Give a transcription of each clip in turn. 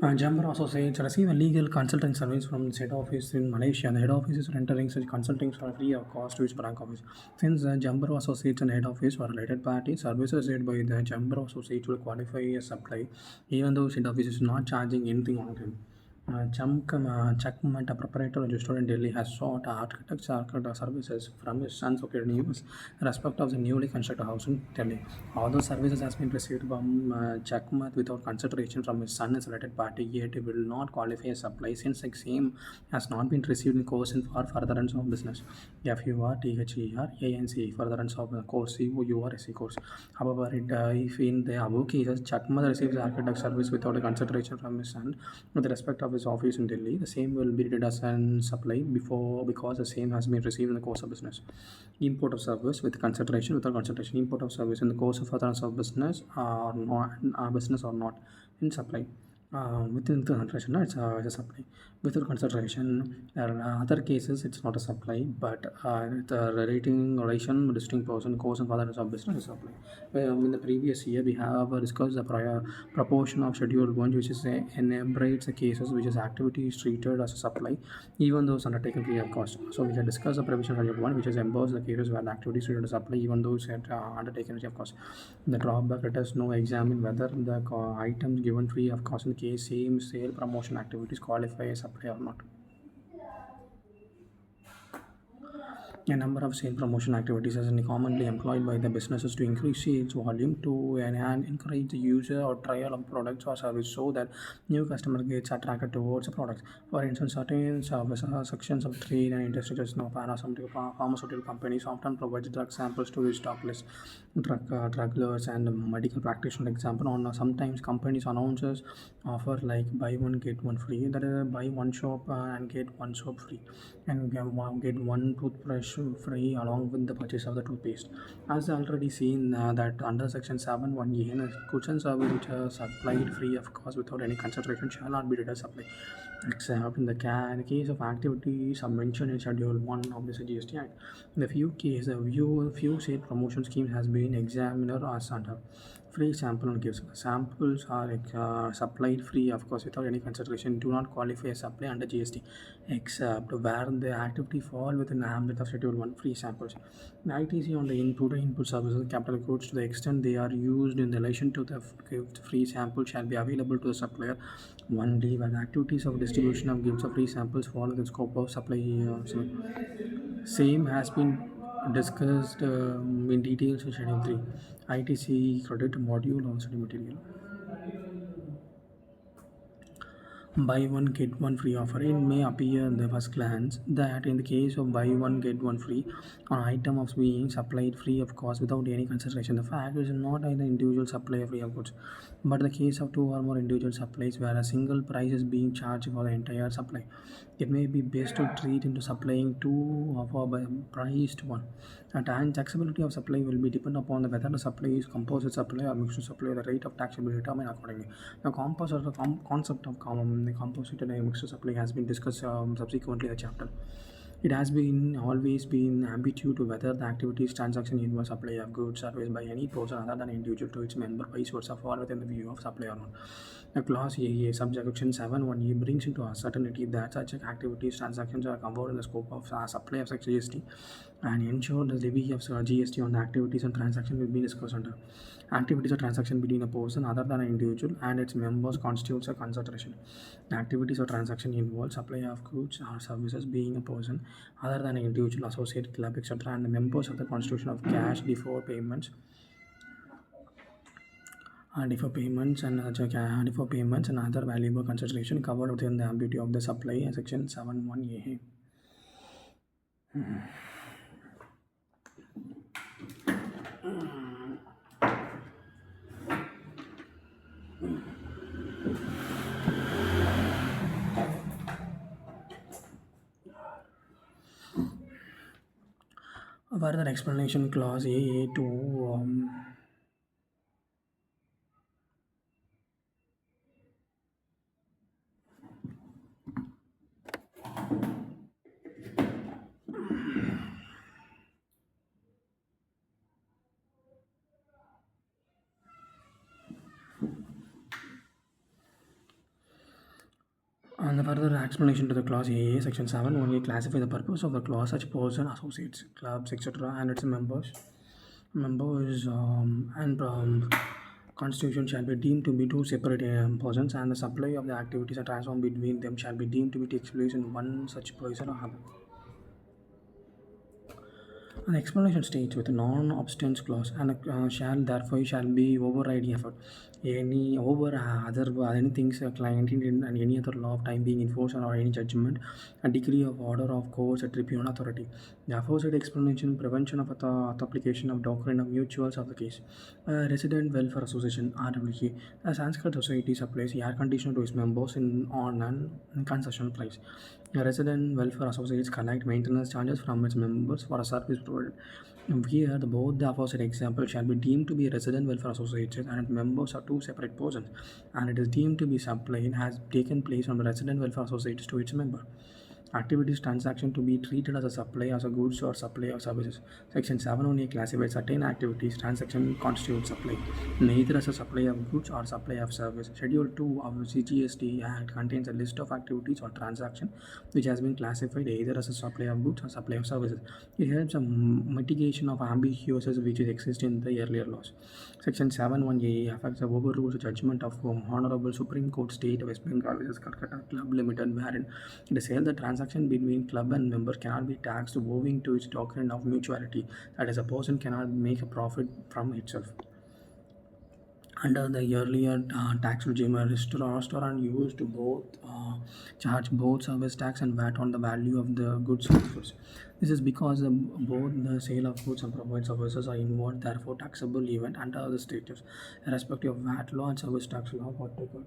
Jumper Associates receive a legal consulting service from its head office in Malaysia. The head office is rendering such consulting for free of cost to its branch office. Since the Jumper Associates and head office are related parties, services made by the Jumper Associates will qualify as supply, even though head office is not charging anything on them. Chakmat, a proprietor registered in Delhi, has sought architect services from his sons located in US in respect of the newly constructed house in Delhi. Although services has been received from Chakmat without consideration from his son as related party, yet it will not qualify as supply since the same has not been received in course and for furtherance of business. FUR, THER, ANC, furtherance of the course, COUR, SE course. However, if in the above cases, Chakmat receives architect service without a consideration from his son, with respect of his office in Delhi, the same will be treated as an supply before because the same has been received in the course of business. Import of service with consideration without consideration. Import of service in the course of furtherance of business or not business or not in supply. Within the consideration, no, it's a supply. Without consideration, there are other cases it's not a supply, but the rating relation distinct person course and furtherance of business is supply. In the previous year, we have discussed the prior proportion of Schedule 1, which is enumerates the cases which is activity is treated as a supply, even though it's undertaken free of cost. So we can discuss the provision Schedule 1, which is emboss the cases where the activity is treated as a supply, even though it's undertaken free of cost. The drawback, let us know examine whether the items given free of cost in the case same sale promotion activities qualify as supply or not. A number of sale promotion activities are commonly employed by the businesses to increase sales volume to encourage the user or trial of products or service so that new customer gets attracted towards the products. For instance, certain sections of trade and industry, such as pharmaceutical companies often provide drug samples to the stock list. Drug lords and medical practitioner example on sometimes companies announces offer like buy one get one free, that is buy one shop and get one soap free, and get one toothbrush free along with the purchase of the toothpaste. As already seen that under section 7(1)(a), goods and services which are supplied free of cost without any consideration shall not be deducted supply, except in the case of activities are mentioned in Schedule 1 of the GST Act. In the few cases, few state promotion schemes has been examined as under free sample and gifts. Samples are supplied free, of course, without any consideration, do not qualify as supply under GST, except where the activity fall within the ambit of Schedule 1 free samples. The ITC on the input services capital goods to the extent they are used in relation to the gift free sample shall be available to the supplier only when activities of distribution of gifts of free samples fall within the scope of supply. Same has been discussed in details in Schedule 3. ITC credit module of study material. Buy one get one free offer. It may appear at the first glance that in the case of buy one get one free, an item of being supplied free of cost without any consideration. The fact is not an individual supply free of goods, but the case of two or more individual supplies where a single price is being charged for the entire supply. It may be best to treat into supplying two of a priced one. And taxability of supply will be depend upon the whether the supply is composite supply or mixed supply. The rate of tax will be determined accordingly. The composite concept of the composite and mixed supply has been discussed subsequently in the chapter. It has been always been ambiguous to whether the activities transaction involves supply of goods service by any person other than individual to its member vice versa fall within the view of supply or not. The clause A, subsection 7(1)(a) brings into uncertainty that such activities transactions are covered in the scope of supply of such GST and ensure the levy of GST on the activities and transactions will be discussed under. Activities or transaction between a person other than an individual and its members constitutes a consideration. The activities or transaction involve supply of goods or services being a person other than an individual, associate, club, etc., and the members of the constitution of cash defer payments and other valuable consideration covered within the ambit of the supply section 7(1)(a). Further explanation clause A to And the further explanation to the clause A, section 7 only classify the purpose of the clause such person, associates, clubs, etc. and its members. Members and constitution shall be deemed to be two separate persons, and the supply of the activities and transform between them shall be deemed to be takes place in one such person or other. An explanation states with a non-obstance clause and shall be overriding effort. Any over other any things a client and any other law of time being enforced or any judgment, a decree of order of courts, a tribunal authority. The aforesaid explanation prevention of the application of doctrine of mutuals of the case. Resident Welfare Association (RWC), a Sanskrit society supplies air conditioner to its members in on an concession price. A resident welfare associates collect maintenance charges from its members for a service provided. Here, both the aforesaid example shall be deemed to be resident welfare associates and its members are two separate persons, and it is deemed to be supplied has taken place from the resident welfare associates to its member. Activities transaction to be treated as a supply as a goods or supply of services. Section 7 only classifies certain activities transaction constitute supply, neither as a supply of goods or supply of service. Schedule 2 of the CGST Act contains a list of activities or transaction which has been classified either as a supply of goods or supply of services. It helps a mitigation of ambiguities which exist in the earlier laws. Section 7(1)(a) affects the overrules judgment of Honorable Supreme Court State of West Bengal vs. Calcutta Club Limited, wherein it is held that transaction between club and member cannot be taxed owing to its doctrine of mutuality, that is, a person cannot make a profit from itself. Under the earlier tax regime, a restaurant used to both charge both service tax and VAT on the value of the goods sold. This is because both the sale of goods and provide services are involved, therefore taxable event under the status, irrespective of VAT law and service tax law, whatever.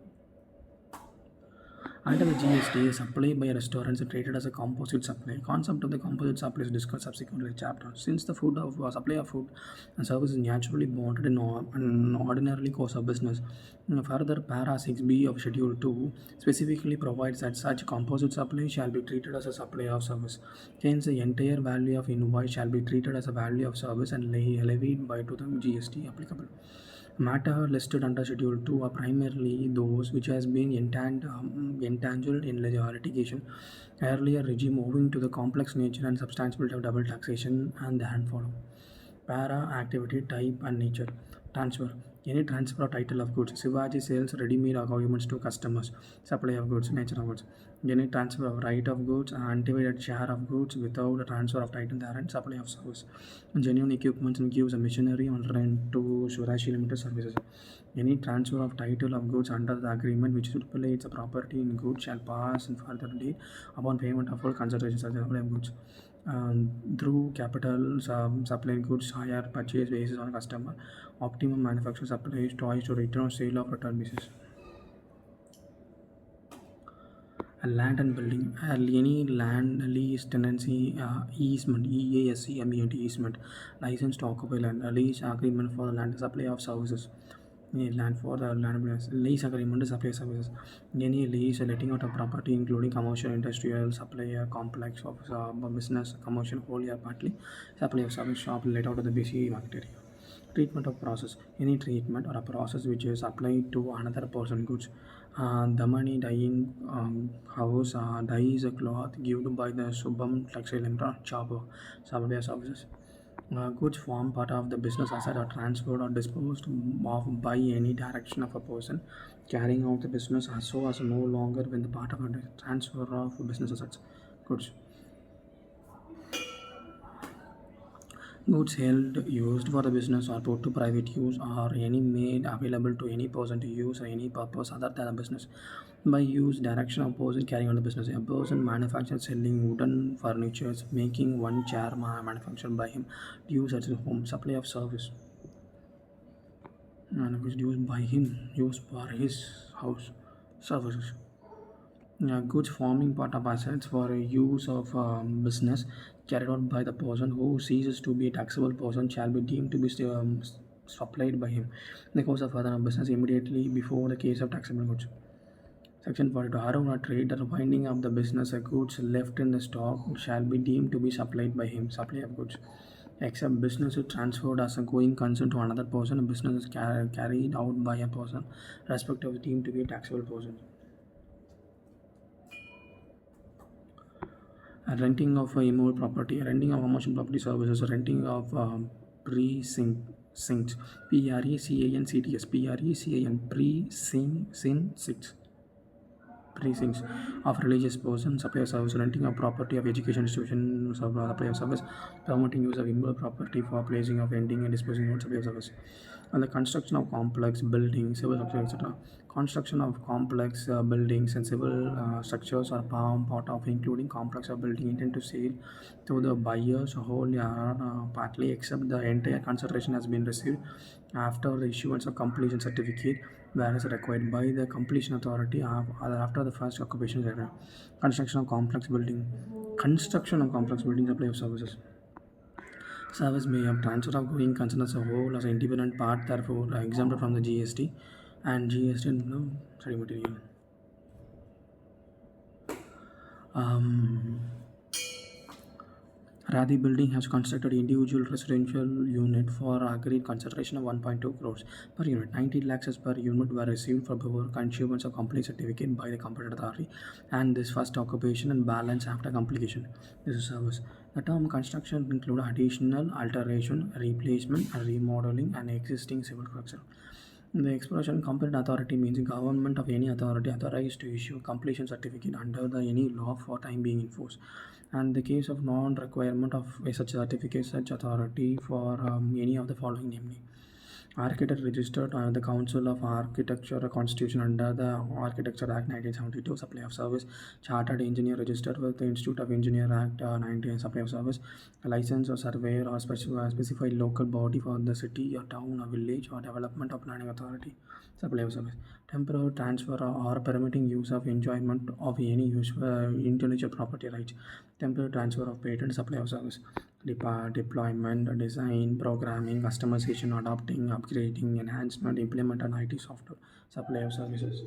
Under the GST, supply by restaurants is treated as a composite supply. Concept of the composite supply is discussed subsequently in the chapter. Since the supply of food and service is naturally bonded in an ordinarily course of business, further para 6b of Schedule 2 specifically provides that such composite supply shall be treated as a supply of service. Hence, the entire value of invoice shall be treated as a value of service and levied by to the GST applicable. Matter listed under Schedule 2 are primarily those which has been entangled in litigation. Earlier regime owing to the complex nature and substantiality of double taxation and the hand follow. Para activity type and nature. Transfer. Any transfer or title of goods. Shivaji sells ready-made arguments to customers. Supply of goods. Nature of goods. Any transfer of right of goods and undivided share of goods without a transfer of title therein. Supply of service. Genuine equipment and gives a machinery on rent to Surashi Limited Services. Any transfer of title of goods under the agreement which stipulates a property in goods shall pass in further date upon payment of full consideration such supply of goods. Through capital supply goods hire purchase basis on customer. Optimum manufacturer supplies toys to return or sale of return basis. Land and building. Any land lease tenancy easement easement license to occupy land, a lease agreement for the land supply of services. Land for the land lease agreement to supply services. Any lease letting out of property including commercial, industrial, supply complex of business, commercial wholly or partly, supply of service shop let out of the BC market area. Treatment of process. Any treatment or a process which is applied to another person goods. Damani dyeing house dyes a cloth given by the Subham Textile Limited Chopper supply services. Goods form part of the business asset are transferred or disposed of by any direction of a person carrying out the business so as no longer when the part of a transfer of business assets. Goods. Goods held used for the business or put to private use or any made available to any person to use for any purpose other than a business. By use direction of person carrying on the business. A person manufactured selling wooden furniture, making one chair manufactured by him to use at his home. Supply of service. And which used by him, used for his house. Services. Goods forming part of assets for use of business carried out by the person who ceases to be a taxable person shall be deemed to be supplied by him in the course of further business immediately before the case of taxable goods. Section 42. Around a trade or winding up the business, goods left in the stock shall be deemed to be supplied by him. Supply of goods. Except business is transferred as a going concern to another person, a business is carried out by a person, respective deemed to be a taxable person. Renting of immovable property, renting of commercial property services, renting of precincts, PRECANCTS, PRECAN, precincts precincts of religious persons, supply of service, renting of property of education institution, supply of service, permitting use of immovable property for placing of ending and disposing of supply of service, and the construction of complex buildings, civil structure, etc. Construction of complex buildings and civil structures are part of including complex of building intended to sale to the buyers wholly or partly, except the entire consideration has been received after the issuance of completion certificate whereas required by the completion authority after the first occupation area. Construction of complex building supply of services. Service may have transfer of going concern as a whole as an independent part, therefore exempted from the GST and GST no study material. Um, Radhi Building has constructed individual residential unit for agreed consideration of 1.2 crores per unit. 90 lakhs per unit were received for before issuance of complete certificate by the competent authority and this first occupation and balance after completion. This is service. The term construction include additional, alteration, replacement, and remodeling an existing civil structure. The expression competent authority means government of any authority authorized to issue completion certificate under the any law for time being in force. And the case of non-requirement of such certificate, such authority for any of the following, namely architect registered under the Council of Architecture Constitution under the Architecture Act 1972, supply of service, chartered engineer registered with the Institute of Engineer Act 19, supply of service, a license or surveyor or specified local body for the city or town or village or development or planning authority, supply of service, temporary transfer or permitting use of enjoyment of any use intellectual property rights, temporary transfer of patent, supply of service, deployment, design, programming, customization, adopting, upgrading, enhancement, implement, and IT software, supply of services.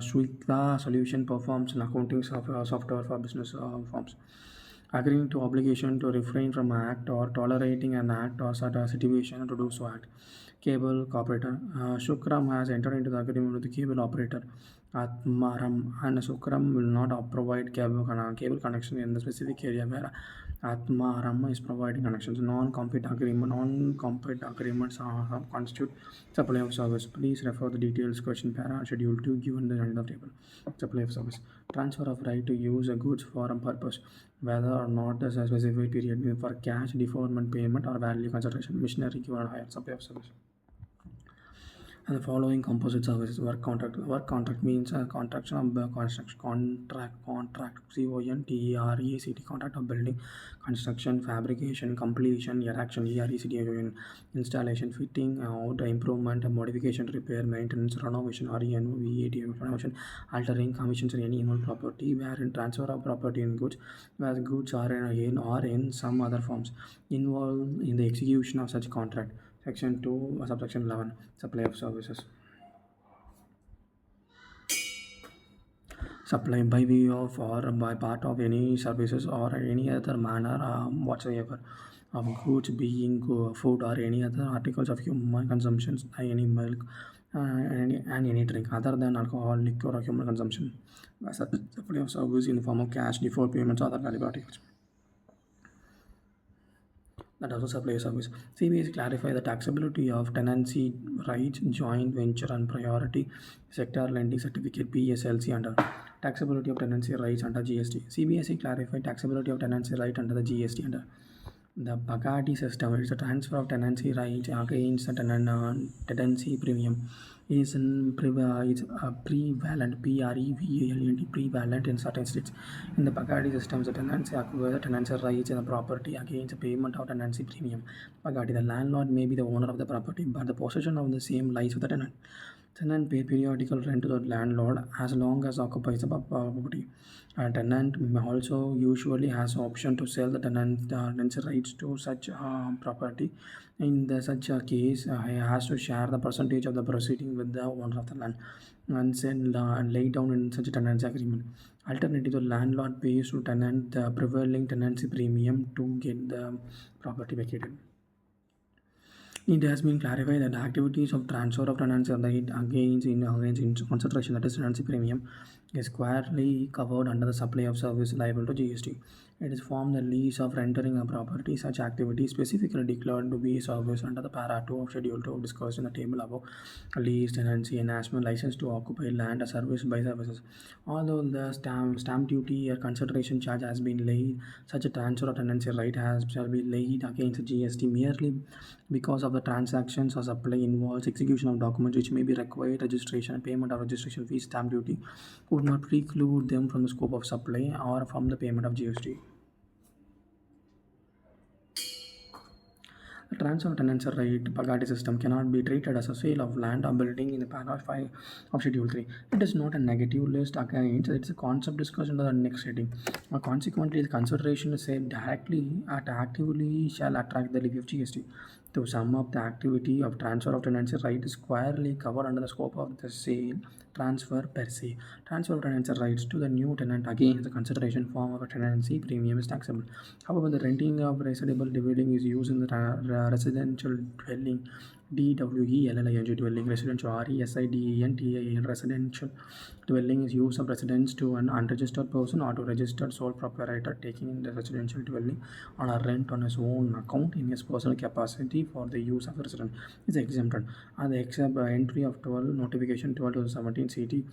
Shweta Solution performs an accounting software for business firms. Agreeing to obligation to refrain from act or tolerating an act or such a situation to do so act. Cable operator. Shukram has entered into the agreement with the cable operator Atmaram, and Shukram will not provide cable connection in the specific area where Atmaram is providing connections. Non-compete agreements constitute supply of service. Please refer the details question para schedule 2 given the end of table. Supply of service. Transfer of right to use a goods for a purpose, whether or not there's a specific period for cash, deferment payment, or value consideration. Machinery given higher. Supply of service. And the following composite services work contract. Work contract means a contraction of construction contract CONTRACT contract of building, construction, fabrication, completion, erection ERECT installation, fitting out, improvement, modification, repair, maintenance, renovation RENO renovation, altering, commissions and any involved property, wherein transfer of property in goods, where goods are in some other forms involved in the execution of such contract. Section 2, subsection 11, supply of services. Supply by way of or by part of any services or any other manner whatsoever of goods being food or any other articles of human consumption, any milk and any drink other than alcohol, liquor or human consumption. Supply of service in the form of cash, deferred payments, other valuable articles. That also supply service. CBS clarify the taxability of tenancy rights, joint venture and priority sector lending certificate PSLC under taxability of tenancy rights under GST. CBSE clarified taxability of tenancy right under the GST under the Bagadi system. It's a transfer of tenancy rights against a tenancy premium. Is it's a prevalent prevalent in certain states. In the Bagadi systems, the tenancy acquires the tenancy rights in the property against the payment of tenancy premium. Bagadi, the landlord may be the owner of the property, but the possession of the same lies with the tenant. Tenant pay periodical rent to the landlord as long as occupies the property. A tenant also usually has option to sell the tenancy rights to such property. In such a case, he has to share the percentage of the proceeding with the owner of the land and send and lay down in such a tenancy agreement. Alternatively, the landlord pays to tenant the prevailing tenancy premium to get the property vacated. It has been clarified that the activities of transfer of tenancy right against concentration, that is tenancy premium, is squarely covered under the supply of service liable to GST. It is formed the lease of rendering a property. Such activity specifically declared to be service under the para 2 of Schedule 2 discussed in the table above. Lease, tenancy, enhancement, license to occupy land, a service by services. Although the stamp duty or consideration charge has been laid, such a transfer of tenancy right shall be laid against GST merely because of the transactions or supply involves execution of documents which may be required. Registration and payment of registration fees, stamp duty would not preclude them from the scope of supply or from the payment of GST. The transfer of tenancy right Pagadi system cannot be treated as a sale of land or building in the paragraph 5 of Schedule 3. It is not a negative list against, it's a concept discussed under the next heading. Consequently, the consideration is said directly and actively shall attract the levy of GST. To sum up, the activity of transfer of tenancy right is squarely covered under the scope of the sale transfer per se. Transfer of tenancy rights to the new tenant against the consideration form of a tenancy premium is taxable. However, the renting of residential dwelling is used in the residential dwelling DWELLING dwelling, residential RESIDENTAL residential dwelling is use of residence to an unregistered person or to registered sole proprietor taking in the residential dwelling on a rent on his own account in his personal capacity for the use of the resident is exempted. And the entry of 12 notification 12 2017 CT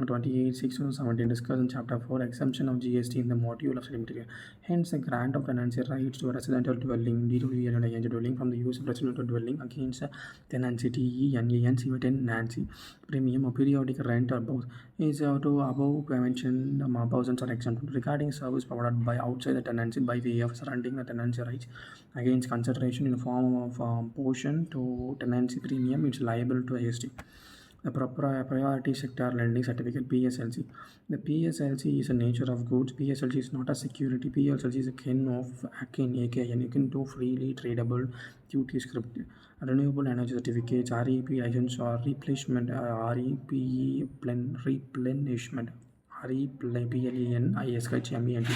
28 6 2017 discussed in chapter 4 exemption of GST in the module of material. Hence, the grant of tenancy rights to a residential dwelling DWELLING dwelling from the use of residential dwelling against tenancy Nancy premium or periodic rent or both is to above mentioned persons are exempted. Regarding service provided by outside the tenancy by way of surrendering the tenancy rights against consideration in the form of portion to tenancy premium, it's liable to GST. The Priority Sector Lending Certificate PSLC. The PSLC is a nature of goods. PSLC is not a security. PSLC is a kin of akin to freely tradable duty script. Renewable energy certificates, REP license or replenishment, replenishment, REPLENISHMENT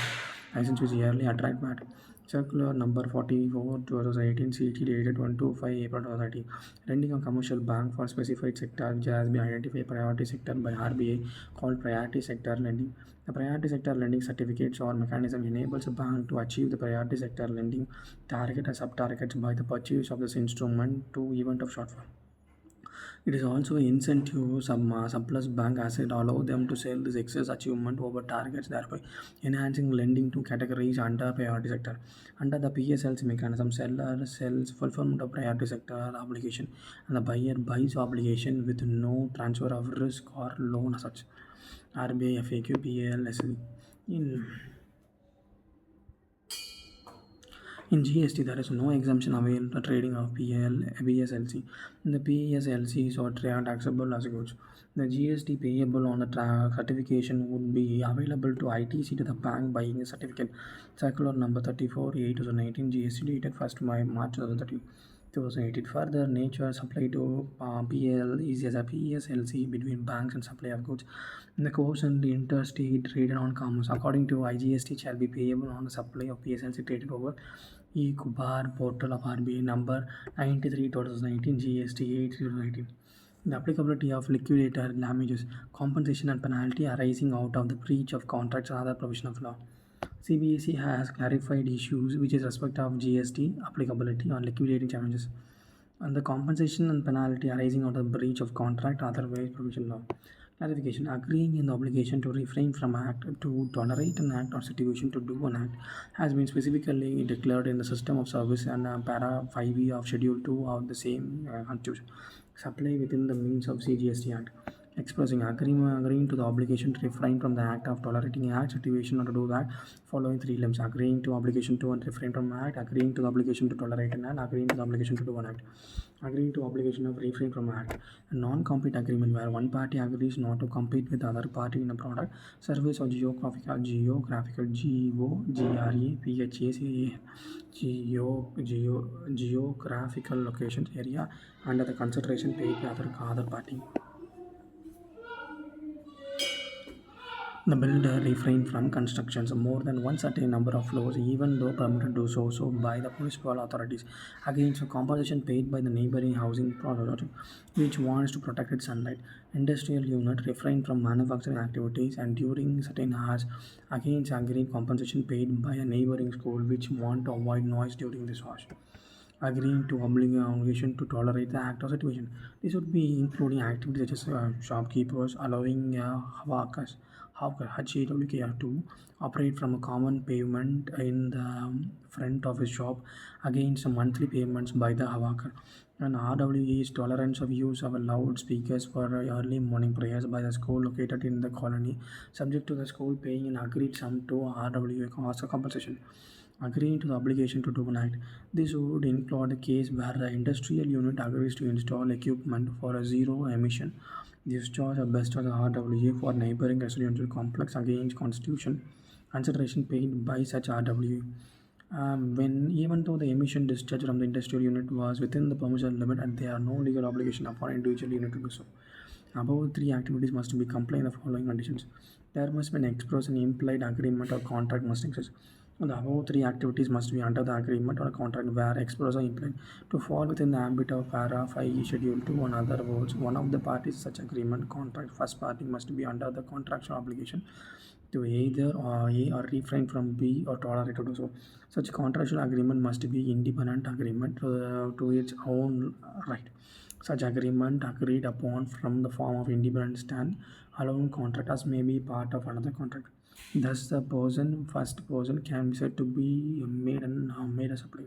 license which yearly attract VAT. Circular number 44 2018 CT dated 125 April 2018. Lending a commercial bank for specified sector which has been identified priority sector by RBI called priority sector lending. The priority sector lending certificates or mechanism enables a bank to achieve the priority sector lending target and sub-targets by the purchase of this instrument to event of shortfall. It is also an incentive surplus bank asset allow them to sell this excess achievement over targets, thereby enhancing lending to categories under priority sector. Under the PSLC mechanism, seller sells fulfillment of priority sector obligation and the buyer buys obligation with no transfer of risk or loan as such. RBI FAQ PLSC. In GST, there is no exemption available for trading of PSLC. The PSLCs are taxable as goods. The GST payable on the certification would be available to ITC to the bank buying a certificate. Circular number 34 8 2019 GST dated 1st March 2018. Further, nature supply to PL is as a PSLC between banks and supply of goods. The course and the interstate traded on commerce according to IGST shall be payable on the supply of PSLC traded over e-Kubar portal of RBI number 93 2019 GST 8 2019. The applicability of liquidator damages, compensation and penalty arising out of the breach of contracts and other provision of law. CBSE has clarified issues which is respect of GST applicability on liquidating damages and the compensation and penalty arising out of the breach of contract otherwise provision law. Clarification: agreeing in the obligation to refrain from act, to tolerate an act or situation to do an act has been specifically declared in the system of service and para 5e of Schedule 2 of the same Constitution. Supply within the means of CGST Act. Expressing agreeing to the obligation to refrain from the act of tolerating an act, situation or to do that following three limbs: agreeing to obligation to and refrain from act, agreeing to the obligation to tolerate an act, agreeing to the obligation to do an act. Agreeing to obligation of refrain from act. A non-compete agreement where one party agrees not to compete with the other party in a product, service or geographical geographical locations area under the consideration paid by other party. The builder refrained from constructions more than one certain number of floors, even though permitted to do so by the municipal authorities, against a compensation paid by the neighboring housing project, which wants to protect its sunlight. Industrial unit refrained from manufacturing activities and during certain hours, against agreed compensation paid by a neighboring school, which want to avoid noise during this hours, agreeing to obligation to tolerate the act or situation. This would be including activities such as shopkeepers allowing hawkers, HAWKR to operate from a common pavement in the front of his shop against monthly payments by the hawker. And RWE's tolerance of use of loudspeakers for early morning prayers by the school located in the colony, subject to the school paying an agreed sum to RWA cost compensation, agreeing to the obligation to do an act. This would include a case where the industrial unit agrees to install equipment for a zero emission discharge or best of the RWA for neighboring residential complex against constitution consideration paid by such RWA. When even though the emission discharge from the industrial unit was within the permission limit and there are no legal obligation upon individual unit to do so. Above three activities must be compliant with the following conditions. There must be an express and implied agreement or contract must exist. The above three activities must be under the agreement or contract where express or implied to fall within the ambit of paragraph I schedule 2. In other words, one of the parties such agreement contract first party must be under the contractual obligation to either or A or refrain from B or tolerate to do so. Such contractual agreement must be independent agreement to its own right. Such agreement agreed upon from the form of independent stand alone contract as may be part of another contract. Thus, the first person can be said to be made a supply.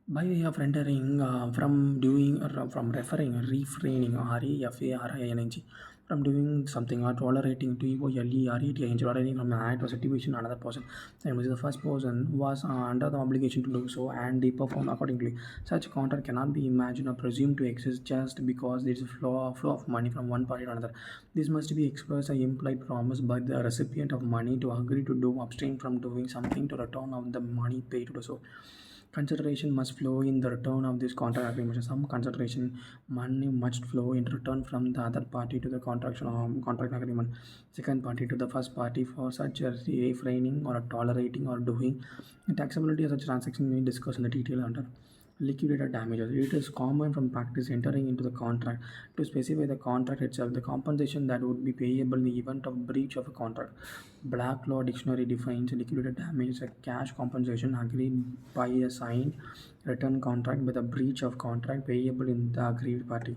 By way of rendering from doing or from referring, refraining, REFARING, from doing something or tolerating TOLERATING, tolerating from an act or situation another person, and which the first person was under the obligation to do so and they perform accordingly. Such contract cannot be imagined or presumed to exist just because there is a flow of money from one party to another. This must be expressed or implied promise by the recipient of money to agree to do abstain from doing something to return of the money paid to do so. Consideration must flow in the return of this contract agreement. Some consideration money must flow in return from the other party to the contract agreement, second party to the first party for such a refraining or a tolerating or doing. The taxability of such transaction we discuss in the detail under liquidated damages. It is common from practice entering into the contract to specify the contract itself, the compensation that would be payable in the event of breach of a contract. Black Law Dictionary defines liquidated damage as a cash compensation agreed by a signed written contract with a breach of contract payable in the aggrieved party.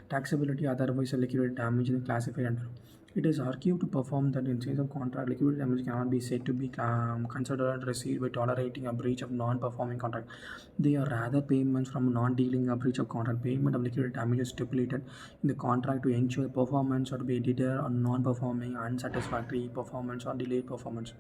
Taxability otherwise a liquidated damage is classified under. It is argued to perform that in case of contract, liquidated damage cannot be said to be considered received by tolerating a breach of non-performing contract. They are rather payments from non-dealing a breach of contract. Payment of liquidated damage is stipulated in the contract to ensure performance or to be deter or non-performing, unsatisfactory performance or delayed performance.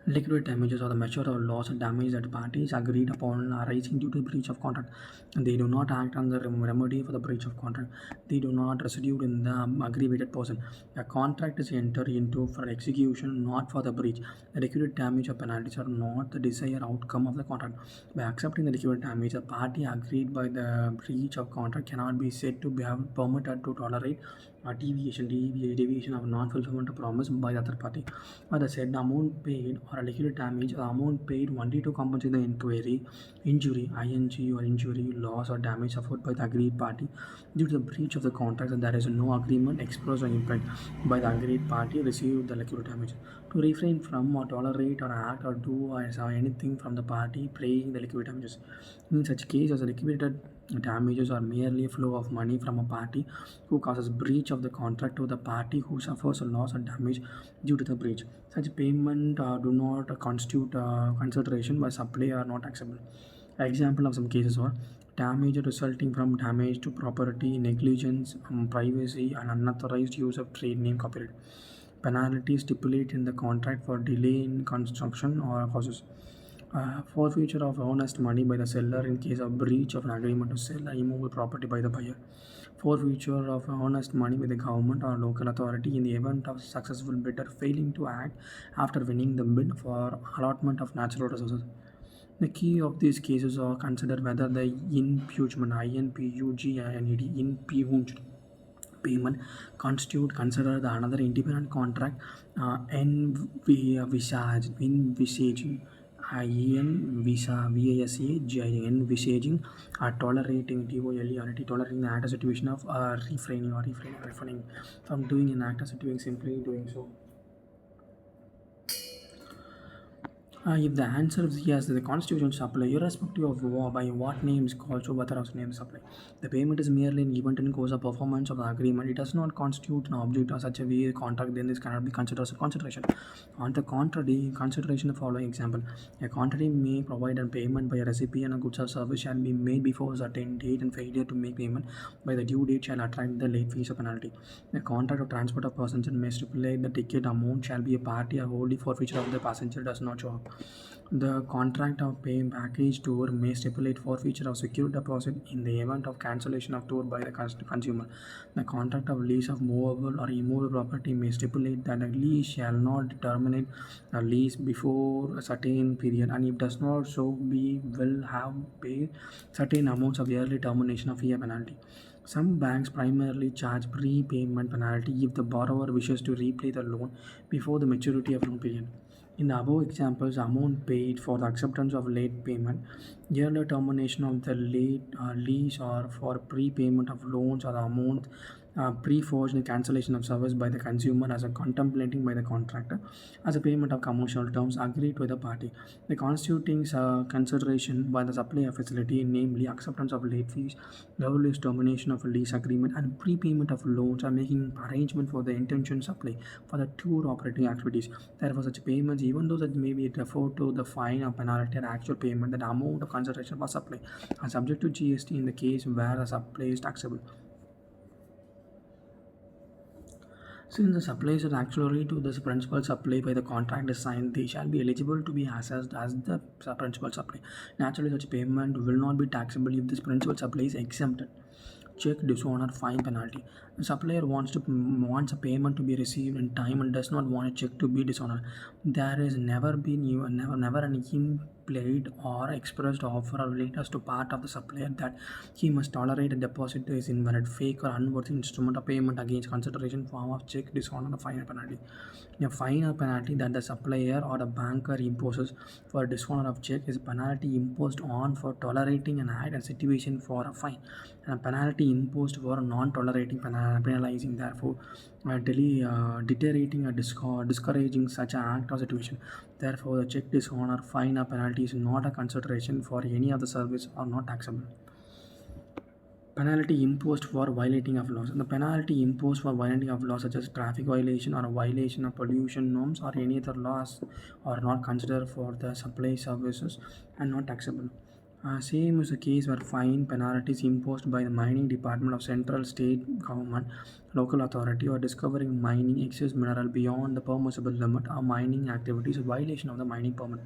Liquid damages are the measure of loss or damage that parties agreed upon arising due to breach of contract. They do not act on the remedy for the breach of contract. They do not reside in the aggravated person. A contract is entered into for execution, not for the breach. The liquid damage or penalties are not the desired outcome of the contract. By accepting the liquid damage, a party agreed by the breach of contract cannot be said to be permitted to tolerate a deviation of non-fulfillment of promise by the other party. Or the said amount paid or a liquid damage, the amount paid only to compensate the injury, ING or injury, loss or damage suffered by the agreed party due to the breach of the contract, and there is no agreement expressed or implied by the agreed party received the liquid damage. To refrain from or tolerate or act or do or anything from the party paying the liquid damages. In such cases, the liquidated damages are merely a flow of money from a party who causes breach of the contract to the party who suffers a loss or damage due to the breach. Such payment do not constitute consideration by supply are not acceptable. Example of some cases are damage resulting from damage to property, negligence, privacy, and unauthorized use of trade name copyright. Penalties stipulated in the contract for delay in construction or causes. Forfeiture of earnest money by the seller in case of breach of an agreement to sell a immovable property by the buyer. Forfeiture of earnest money by the government or local authority in the event of successful bidder failing to act after winning the bid for allotment of natural resources. The key of these cases are consider whether the impugnment impugned payment constitute consider the another independent contract envisaging envisaging tolerating tolerating the actor situation of refraining from doing an actor doing simply doing so. If the answer is yes, the constitution supply, irrespective of by what name is called, so whether of name supply. The payment is merely an event in course of performance of the agreement. It does not constitute an object of such a way contract, then this cannot be considered as a consideration. On the contrary, consideration the following example. A contract may provide a payment by a recipient of goods or service shall be made before a certain date, and failure to make payment by the due date shall attract the late fees or penalty. A contract of transport of passengers may stipulate the ticket amount shall be a party or wholly forfeiture of the passenger does not show up. The contract of paying package tour may stipulate forfeiture of security deposit in the event of cancellation of tour by the consumer. The contract of lease of movable or immovable property may stipulate that a lease shall not terminate a lease before a certain period, and if does not so be will have paid certain amounts of early termination of fee or penalty. Some banks primarily charge prepayment penalty if the borrower wishes to repay the loan before the maturity of loan period. In the above examples, amount paid for the acceptance of late payment, early termination of the late lease, or for prepayment of loans, or the amount pre-forged cancellation of service by the consumer as a contemplating by the contractor as a payment of commercial terms agreed with the party. The constituting consideration by the supplier facility, namely acceptance of late fees, early termination of a lease agreement, and prepayment of loans, are making arrangement for the intention supply for the tour operating activities. Therefore, such payments, even though that may be referred to the fine or penalty or actual payment, that amount of consideration for supply are subject to GST in the case where the supply is taxable. Since the suppliers are actually to this principal supply by the contract is signed, they shall be eligible to be assessed as the principal supply. Naturally, such payment will not be taxable if this principal supply is exempted. Check dishonor fine penalty. The supplier wants a payment to be received in time and does not want a check to be dishonored. There has never been never an implied or expressed offer or letters to part of the supplier that he must tolerate a deposit is invalid, fake, or unworthy instrument of payment against consideration form of check, dishonor, or fine or penalty. A fine or penalty that the supplier or the banker imposes for dishonor of check is a penalty imposed on for tolerating an act and situation for a fine, and a penalty imposed for non-tolerating penalizing, therefore deteriorating or discouraging such an act or situation. Therefore, the check dishonor, fine, or penalty is not a consideration for any of the service or not taxable. Penalty imposed for violating of laws. The penalty imposed for violating of laws such as traffic violation or a violation of pollution norms or any other laws are not considered for the supply services and not taxable. Same is the case where fine penalties imposed by the mining department of central state government, local authority, or discovering mining excess mineral beyond the permissible limit or mining activities violation of the mining permit.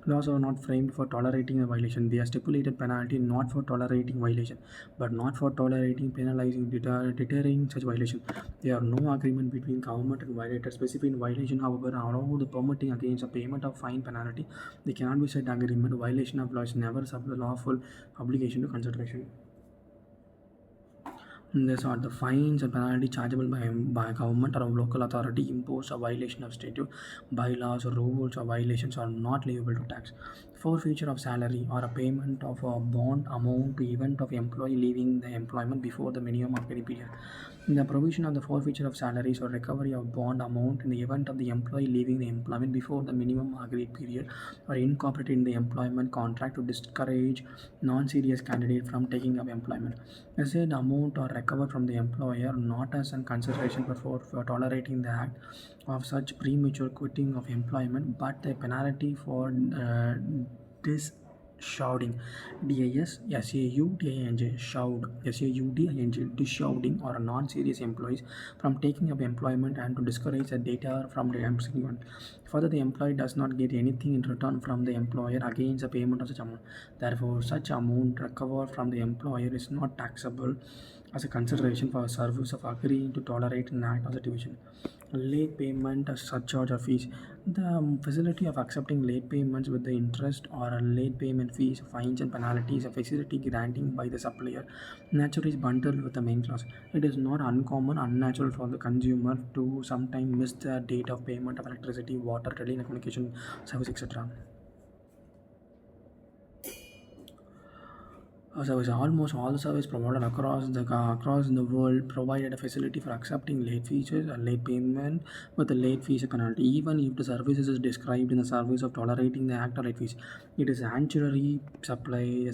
Laws are not framed for tolerating a violation. They are stipulated penalty not for tolerating violation, but not for tolerating, penalizing, deterring such violation. There are no agreement between government and violator specifying violation, however, allow the permitting against a payment of fine penalty. They cannot be said agreement. Violation of law is never lawful obligation to consideration. These are the fines and penalty chargeable by government or local authority imposed a violation of statute, bylaws, or rules or violations are not liable to tax. Forfeiture of salary or a payment of a bond amount to event of employee leaving the employment before the minimum of any period. The provision of the forfeiture of salaries or recovery of bond amount in the event of the employee leaving the employment before the minimum agreed period or incorporated in the employment contract to discourage non-serious candidate from taking up employment. The said amount or recovered from the employer not as a consideration for tolerating the act of such premature quitting of employment, but the penalty for discharging, DISSAUDING, discharging or non-serious employees from taking up employment and to discourage the data from the employment. Further, the employee does not get anything in return from the employer against the payment of such amount. Therefore, such amount recovered from the employer is not taxable as a consideration for a service of agreeing to tolerate an act of the division. Late payment, a surcharge or fees. The facility of accepting late payments with the interest or a late payment fees, fines and penalties, a facility granting by the supplier, naturally is bundled with the main clause. It is not uncommon, unnatural for the consumer to sometimes miss the date of payment of electricity, water, telecommunication service, etc. Service. Almost all the service provided across the world provided a facility for accepting late features and late payment with the late fees penalty. Even if the services is described in the service of tolerating the act of late fees, it is ancillary supply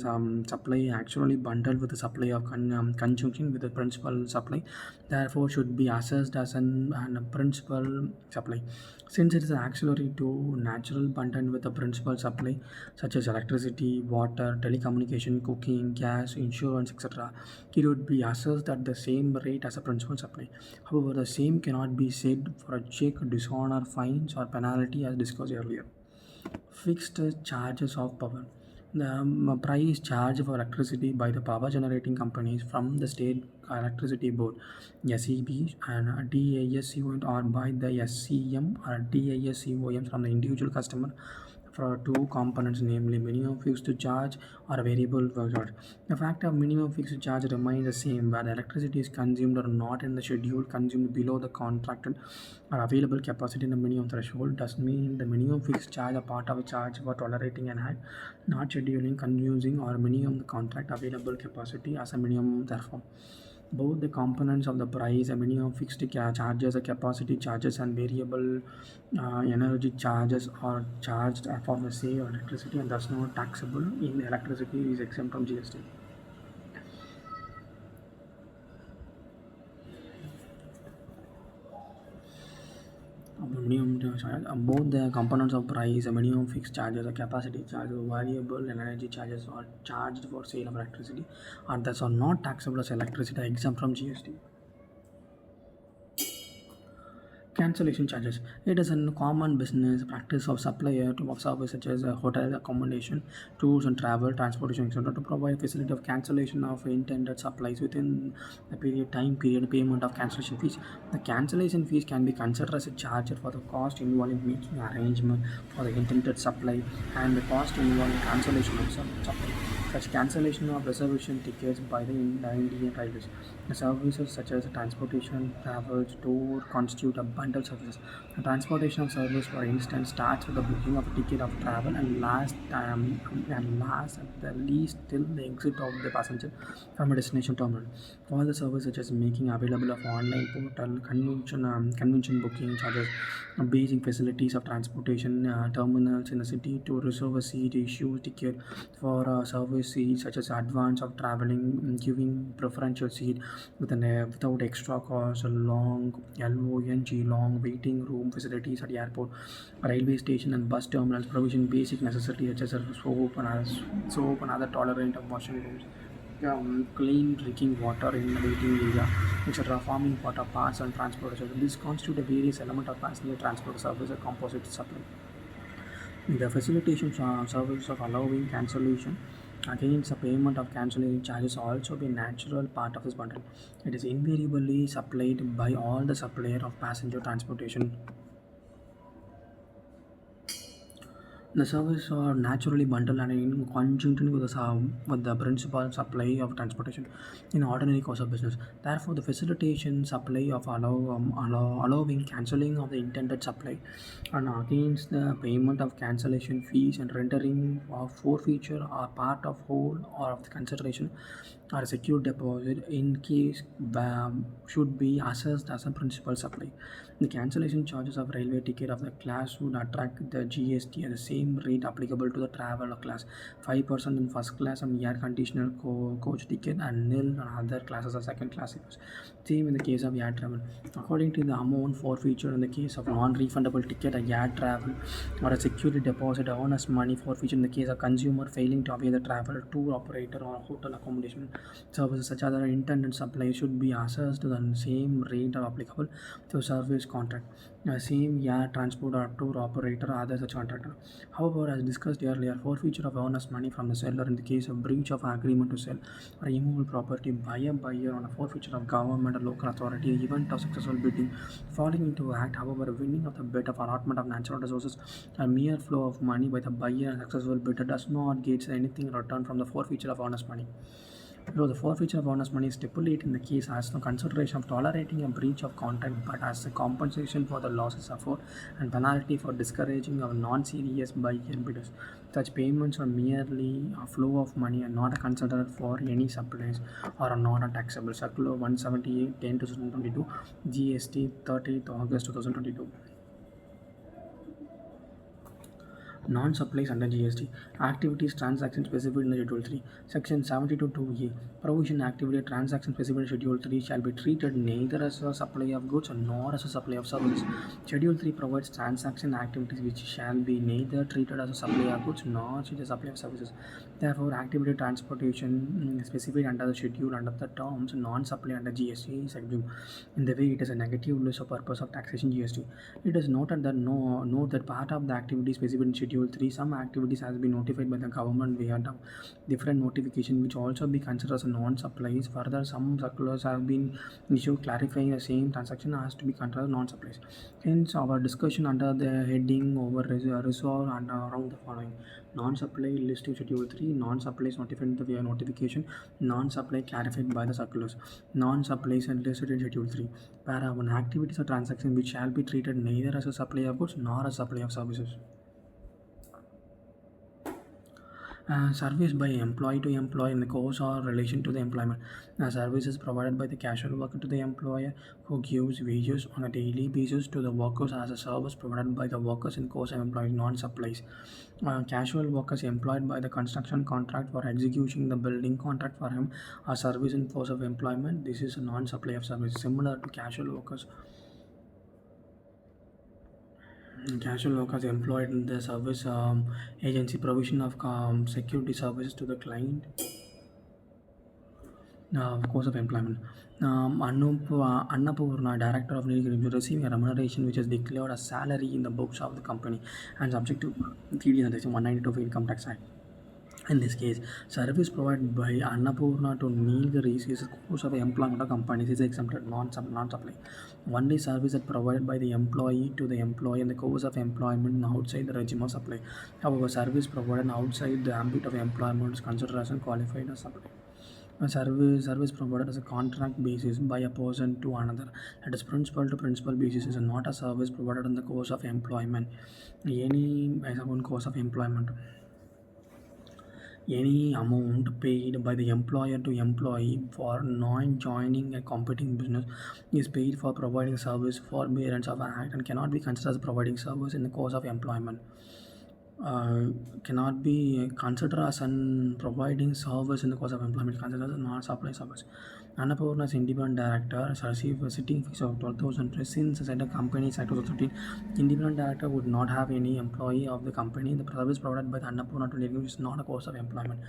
actually bundled with the supply of conjunction with the principal supply. Therefore, should be assessed as an principal supply. Since it is auxiliary to natural bundled with the principal supply, such as electricity, water, telecommunication, cooking, gas, insurance, etc., it would be assessed at the same rate as a principal supply. However, the same cannot be said for a check, dishonor, fines, or penalty as discussed earlier. Fixed charges of power. The price charged for electricity by the power generating companies from the State Electricity Board (SEB) and DISCOM or by the SCM or DISCOM from the individual customer for two components, namely minimum fixed charge or variable charge. The fact of minimum fixed charge remains the same where the electricity is consumed or not in the schedule consumed below the contracted or available capacity in the minimum threshold does mean the minimum fixed charge a part of a charge for tolerating an act, not scheduling, confusing or minimum the contract available capacity as a minimum therefore. Both the components of the price, a minimum fixed charges, a capacity charges, and variable energy charges are charged for the sale of electricity and thus not taxable in electricity is exempt from GST. Both the components of price, a minimum fixed charges, a capacity charges, variable and energy charges are charged for sale of electricity and thus are not taxable as electricity exempt from GST. Cancellation charges. It is a common business practice of supplier of service such as hotel accommodation, tours and travel, transportation, etc. to provide facility of cancellation of intended supplies within the time period payment of cancellation fees. The cancellation fees can be considered as a charge for the cost involved in making arrangement for the intended supply and the cost involved in cancellation of supply. Such cancellation of reservation tickets by the Indian Railways. The services such as transportation, travel, tour constitute a bundle services. The transportation of service, for instance, starts with the booking of a ticket of travel and lasts at the least till the exit of the passenger from a destination terminal. All the services such as making available of online portal, convention booking charges, basic facilities of transportation terminals in the city to reserve a seat, issue ticket for service seats such as advance of traveling, giving preferential seat without extra cost, long long waiting room facilities at the airport, railway station and bus terminals, provision basic necessities such as soap and other tolerant of washing rooms. Clean drinking water in the waiting area, etc., forming part of parts and transportation. This constitute a various element of passenger transport service or composite supply. The facilitation service of allowing cancellation against the payment of cancellation charges also be a natural part of this bundle. It is invariably supplied by all the supplier of passenger transportation. The services are naturally bundled and in conjunction with the principal supply of transportation in ordinary course of business. Therefore, the facilitation supply of allowing cancelling of the intended supply and against the payment of cancellation fees and rendering of forfeiture or part of whole or of the consideration or a secure deposit in case should be assessed as a principal supply. The cancellation charges of railway ticket of the class would attract the GST at the same rate applicable to the traveler class, 5% in first class and air conditioner coach ticket and nil on other classes or second class tickets. Same in the case of air travel. According to the amount forfeiture in the case of non-refundable ticket, a air travel or a security deposit earn as money forfeiture in the case of consumer failing to pay the travel, tour operator or hotel accommodation Services such as the internet supply should be assessed to the same rate or applicable to service contract. Same air transport or tour operator or other such contractor. However, as discussed earlier, forfeiture of earnest money from the seller in the case of breach of agreement to sell or immovable property by a buyer on a forfeiture of government or local authority, event of successful bidding falling into act. However, winning of the bid of allotment of natural resources, a mere flow of money by the buyer and successful bidder does not get anything in return from the forfeiture of earnest money. So the forfeiture of earnest money is stipulated in the case as no consideration of tolerating a breach of contract, but as a compensation for the losses suffered and penalty for discouraging of non-serious buyer bidders. Such payments are merely a flow of money and not considered for any supplies or are not taxable. Circular 178 10 2022 GST 30th August 2022. Non-supplies under GST. Activities transactions specified in the Schedule 3. Section 72(2)(a). Provision activity transaction specified in Schedule 3 shall be treated neither as a supply of goods nor as a supply of services. Schedule 3 provides transaction activities which shall be neither treated as a supply of goods nor as a supply of services. Therefore, activity transportation specified under the schedule under the terms non-supply under GST is assumed. In the way it is a negative list of purpose of taxation GST. It is noted that note that part of the activity specified in Schedule 3, some activities has been notified by the government via different notification which also be considered as non-supplies. Further, some circulars have been issued clarifying the same transaction has to be considered non-supplies. Hence, our discussion under the heading over resolve and around the following: non-supply list in Schedule 3, non-supplies notified via notification, non-supply clarified by the circulars, non-supplies and listed in Schedule 3. Para 1, activities or transactions which shall be treated neither as a supply of goods nor a supply of services. Service by employee to employee in the course or relation to the employment. Services provided by the casual worker to the employer who gives wages on a daily basis to the workers as a service provided by the workers in course of employment. Non-supplies. Casual workers employed by the construction contract for executing the building contract for him a service in course of employment. This is a non-supply of service similar to casual workers. Casual workers employed in the service agency provision of security services to the client course of employment. Annapurna, director of Nilgiri, receiving a remuneration which is declared as salary in the books of the company and subject to TDS and Section 192 of Income Tax Act. In this case, service provided by Annapurna to Nilgiris is a course of employment of companies is exempted non-supply. Only service that provided by the employee to the employee in the course of employment outside the regime of supply. However, service provided outside the ambit of employment is considered as qualified as supply. A service provided as a contract basis by a person to another, that is principal to principal basis, is not a service provided in the course of employment. Any as a one course of employment. Any amount paid by the employer to employee for not joining a competing business is paid for providing service for forbearance of an act and cannot be considered as providing service in the course of employment. Cannot be considered as providing service in the course of employment, considered as not supply service. Annapurna's independent director has received a sitting fees of 12,000 since the company's Act 2013. Independent director would not have any employee of the company. The service provided by the Annapurna to Nilgiri is not a course of employment.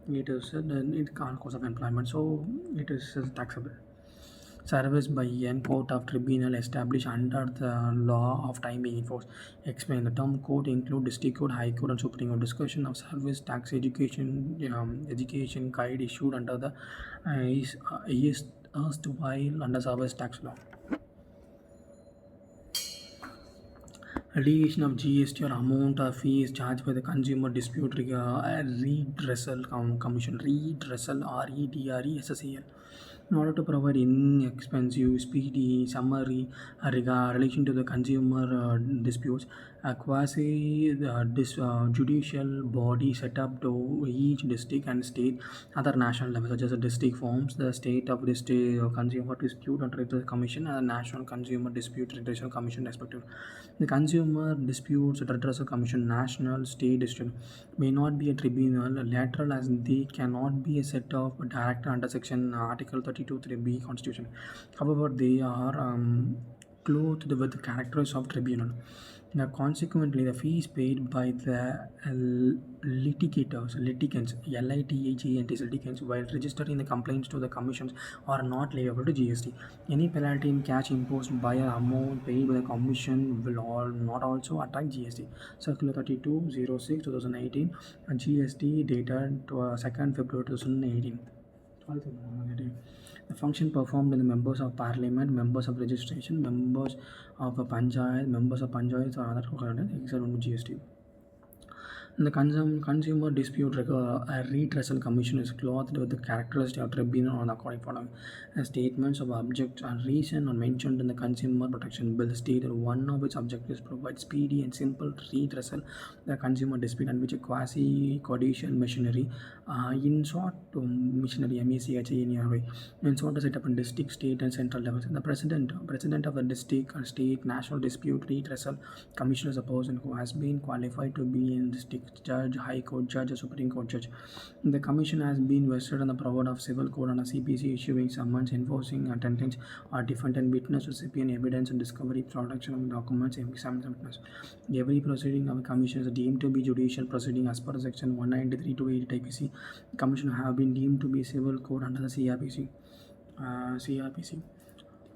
It is it can't course of employment, so it is taxable. Service by a court of tribunal established under the law of time being enforced. Explain the term court include district court, high court, and supreme court. Discussion of service tax education guide issued under the is while under service tax law. Allegation of GST or amount of fees charged by the Consumer Dispute Redressal Commission, redressal REDRESSAL, in order to provide inexpensive, speedy summary relation to the consumer disputes. A quasi judicial body set up to each district and state other national levels, such as the district forms the state of the state consumer dispute and redressal commission and the national consumer dispute redressal commission respectively. The consumer disputes redressal commission, national, state, district may not be a tribunal lateral as they cannot be a set of director under section article 32(3)(b Constitution. However, they are clothed with the characters of tribunal. Now, consequently, the fees paid by the litigants, litigants, litigants, while registering the complaints to the commissions are not liable to GST. Any penalty in cash imposed by an amount paid by the commission will not also attract GST. Circular 3206/2018, GST dated to 2nd February 2018. The function performed in the members of parliament, members of registration, members of a panchayat, members of panchayats or other except on GST. The Consumer Dispute Redressal Commission is clothed with the characteristic of tribunal on according following. Statements of objects and reason are mentioned in the Consumer Protection Bill stated one of its objectives provide speedy and simple redressal the consumer dispute and which a quasi-judicial machinery in short machinery MECHE in sort to set up in district, state and central levels. The president of a district or state national dispute redressal commission is a person who has been qualified to be in district judge, high court judge, or supreme court judge. The commission has been vested on the power of civil code and a CPC issuing summons, enforcing attendance or defendant witness, recipient evidence and discovery, production of documents, examination witness. Every proceeding of a commission is deemed to be judicial proceeding as per section 193 to 80 IPC. The commission have been deemed to be civil code under the CRPC.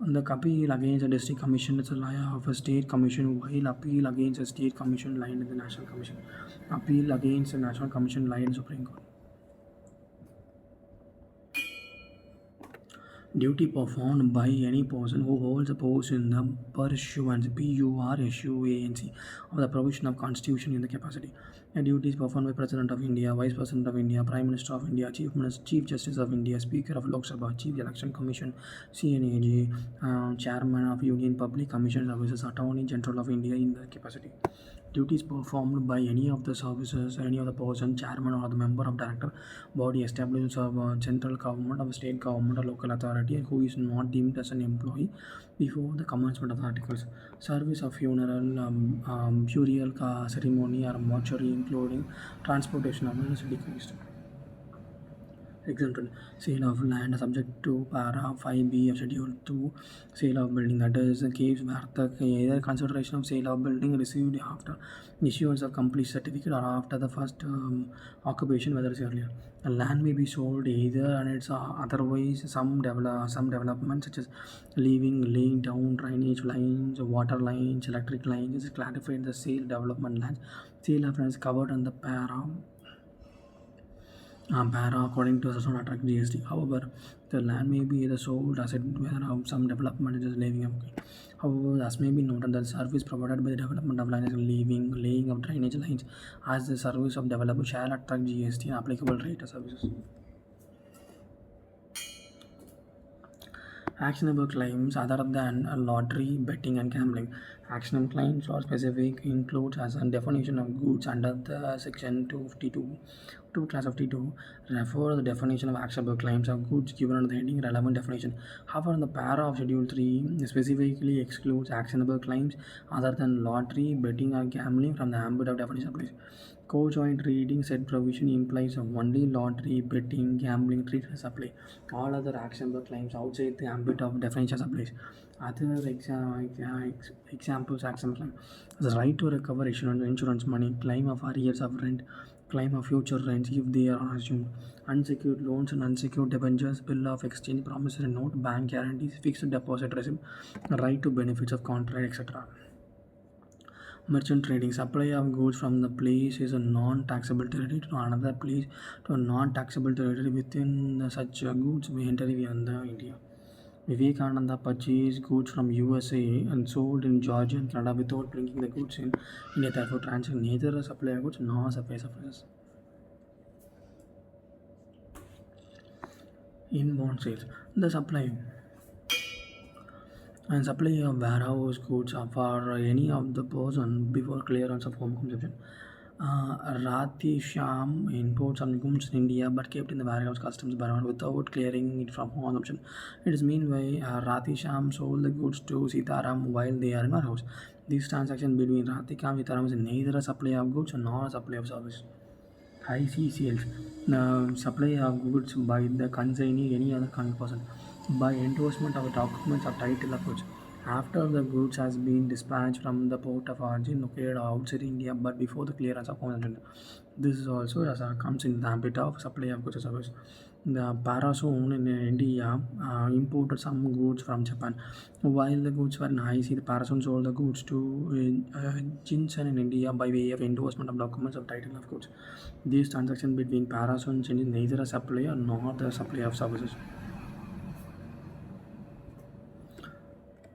The appeal against a district commission is a lie of a state commission, while appeal against a state commission lie in the national commission. Appeal against a national commission lie in the Supreme Court. Duty performed by any person who holds a post in the pursuance PURSUANC of the provision of Constitution in the capacity. The duties performed by President of India, Vice President of India, Prime Minister of India, Chief Minister, Chief Justice of India, Speaker of Lok Sabha, Chief Election Commission, CNAG, Chairman of Union Public Commission Services, Attorney General of India in the capacity. Duties performed by any of the services, any of the person, chairman or the member of director body established of central government, of state government or local authority who is not deemed as an employee before the commencement of the articles. Service of funeral, burial ceremony or mortuary including transportation of the city Christ. Exempted. Sale of land subject to para 5B of Schedule 2. Sale of building, that is the case where the either consideration of sale of building received after issuance of complete certificate or after the first occupation, whether it's earlier. The land may be sold either and it's otherwise some development such as laying down drainage lines, water lines, electric lines is clarified the sale development lands. Sale of lands covered under para according to Assessment Attract GST. However, the land may be either sold as it where some development is living. However, as may be noted, the service provided by the development of lines laying of drainage lines as the service of developer shall attract GST and applicable rate of services. Actionable claims other than lottery, betting, and gambling. Actionable claims or specific includes as a definition of goods under the section 252. Class of T2 refer the definition of actionable claims of goods given under the heading relevant definition. However, the para of Schedule 3 specifically excludes actionable claims other than lottery, betting, or gambling from the ambit of definition applies. Co-joint reading said provision implies only lottery, betting, gambling treatments apply. All other actionable claims outside the ambit of definitions applies. Other examples actionable claim: the right to recover insurance money, claim of arrears of rent, claim of future rents if they are assumed, unsecured loans and unsecured debentures, bill of exchange, promissory note, bank guarantees, fixed deposit receipt, right to benefits of contract, etc. Merchant trading: supply of goods from the place is a non-taxable territory to another place to a non-taxable territory within such goods may enter beyond India. Vivekananda purchased goods from USA and sold in Georgia and Canada without bringing the goods in India, therefore transferring neither a supply of goods nor a supply of services. Inbound sales: the supply of warehouse goods for any of the person before clearance of home consumption. Rathisham imports some goods in India but kept in the warehouse customs barrel without clearing it from home consumption. It is meanwhile Rathisham sold the goods to Sitaram while they are in warehouse. This transaction between Rathika and Sitaram is neither a supply of goods nor a supply of service. High C sales: the supply of goods by the consignee any other person by endorsement of documents of title of goods. after the goods has been dispatched from the port of origin located outside India but before the clearance of consumption. This is also comes in the ambit of supply of goods and service. The Parason in India imported some goods from Japan. While the goods were in high sea, the Parason sold the goods to Jinsen in India by way of endorsement of documents of title of goods. This transaction between Parason is neither a supplier nor the supplier of services.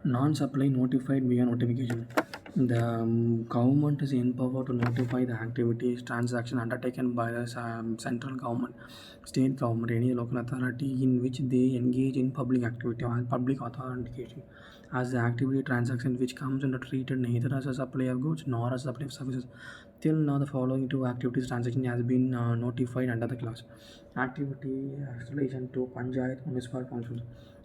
Non-supply notified via notification. The government is empowered to notify the activities, transaction undertaken by the central government, state government, any local authority in which they engage in public activity or public authentication. As the activity transaction which comes under treated neither as a supply of goods nor as a supply of services. Till now, the following two activities transaction has been notified under the clause. Activity relation to Panchayat municipal council.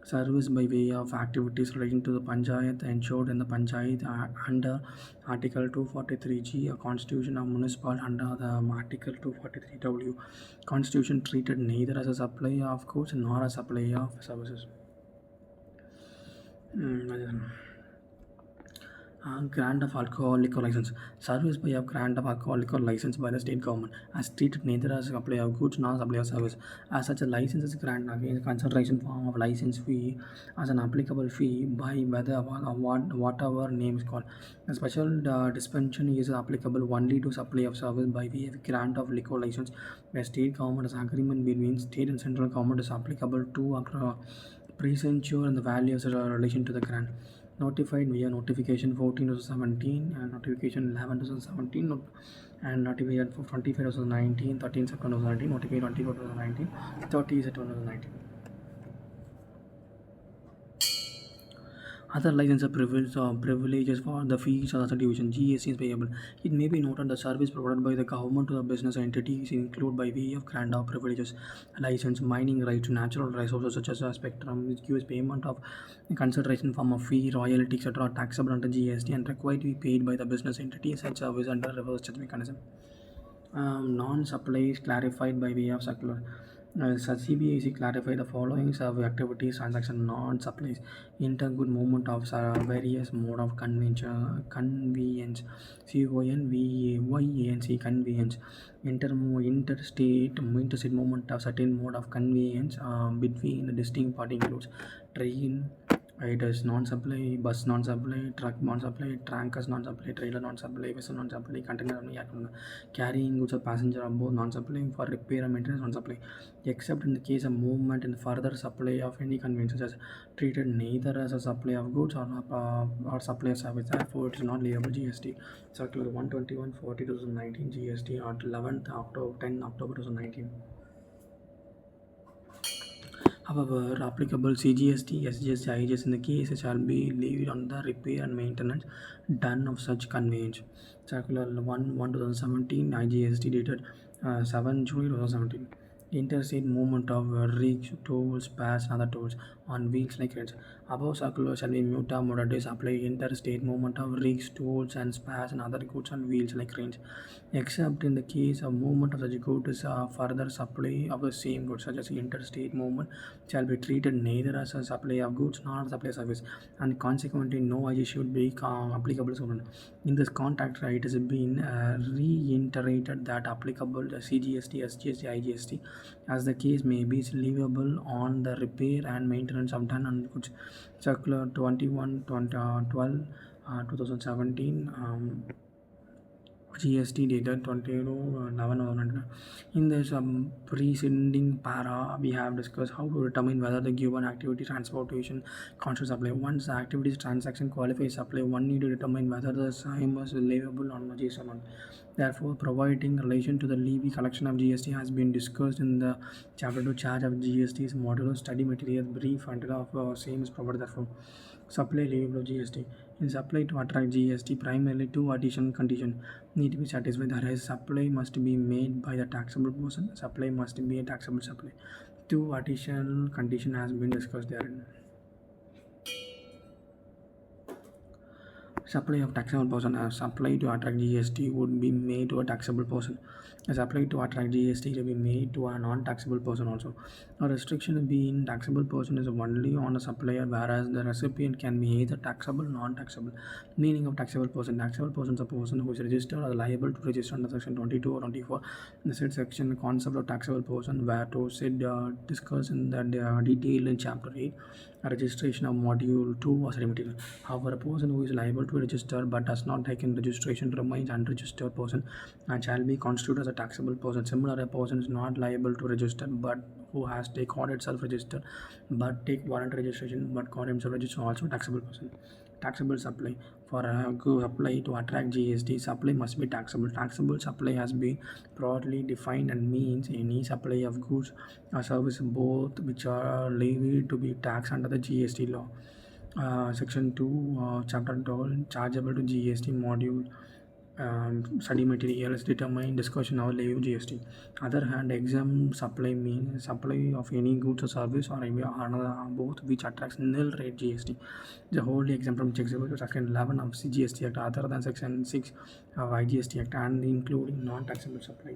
Service by way of activities relating to the Panchayat ensured in the Panchayat under Article 243G, a Constitution of Municipal under the Article 243W. Constitution treated neither as a supply of goods nor a supply of services. Grant of alcohol liquor license. Service by a grant of alcohol liquor license by the state government as treated neither as a supply of goods nor supply of service. As such, a license is granted against consideration form of license fee as an applicable fee by whether whatever name is called. A special dispensation is applicable only to supply of service by way of grant of liquor license, where state government has agreement between state and central government is applicable to pre-censure and the values in relation to the grant. Notified via notification 14/2017 and notification 11/2017 and notification for 25/2019, 13 September 2019, notification 24/2019, 30 September 2019. Other license privileges for the fees or the division GST is payable. It may be noted the service provided by the government to the business entities include by way of grant of privileges, license, mining rights to natural resources such as spectrum, which gives payment of consideration form of fee, royalty, etc. taxable under GST and required to be paid by the business entity such service under reverse charge mechanism. Non-supply is clarified by way of circular. CBIC clarified the following survey activities transaction non-supplies intergood movement of various mode of convenience CONVAYANC convenience interstate movement of certain mode of convenience between the distinct party includes train. It is non-supply, bus non-supply, truck non-supply, tankers non-supply, trailer non-supply, vessel non-supply, container carrying goods or passenger aboard non-supply for repair and maintenance non-supply, except in the case of movement and further supply of any conveyance such as treated neither as a supply of goods or supply of service. Therefore, it is not liable GST. Circular 121/40/2019 GST on 11th October 10 October 2019. However, applicable CGST, SGST, IGST in the case shall be levied on the repair and maintenance done of such conveyance. Circular 1/1/2017 IGST dated 7 July 2017. Interstate movement of rigs, tools, spares, and other tools on wheels like cranes. Above circular shall be muta mutatis apply interstate movement of rigs, tools, and spares and other goods on wheels like cranes, except in the case of movement of such goods further supply of the same goods such as interstate movement shall be treated neither as a supply of goods nor a supply of service, and consequently no IG should be applicable to. In this context, it has been reiterated that applicable CGST, SGST, IGST, as the case may be, is leviable on the repair and maintenance of done on goods. Circular 21/12/2017. GST dated 22/11/2019. In this preceding para, we have discussed how to determine whether the given activity transportation constitutes supply. Once the activities transaction qualifies supply, one need to determine whether the same is leviable on GST or not. Therefore, providing relation to the levy collection of GST has been discussed in the chapter 2 charge of GST's modular study material. Brief until of same is provided. Therefore, supply leviable of GST. In supply to attract GST, primarily two additional conditions need to be satisfied. That is, supply must be made by the taxable person. Supply must be a taxable supply. Two additional conditions has been discussed therein. Supply of taxable person as supply to attract GST would be made to a taxable person. As apply to attract GST to be made to a non-taxable person also. A restriction being taxable person is only on a supplier, whereas the recipient can be either taxable or non-taxable. Meaning of taxable person. Taxable person is a person who is registered or liable to register under section 22 or 24. The said section concept of taxable person were to said discussed in the detail in chapter 8. A registration of module 2 was remitted. However, a person who is liable to register but does not take in registration remains unregistered person and shall be constituted as a taxable person. Similar, a person is not liable to register but who has take got itself registered but take voluntary registration but got himself registered also taxable person. Taxable supply. For a supply to attract GST, supply must be taxable. Taxable supply has been broadly defined and means any supply of goods or services both which are levied to be taxed under the GST law. Section 2, Chapter 12, chargeable to GST module. Study materials determine discussion of levy GST. Other hand, exempt supply means supply of any goods or service or another both which attracts nil rate GST. The wholly exempt from section 11 of GST Act other than section 6 of IGST Act and including non-taxable supply.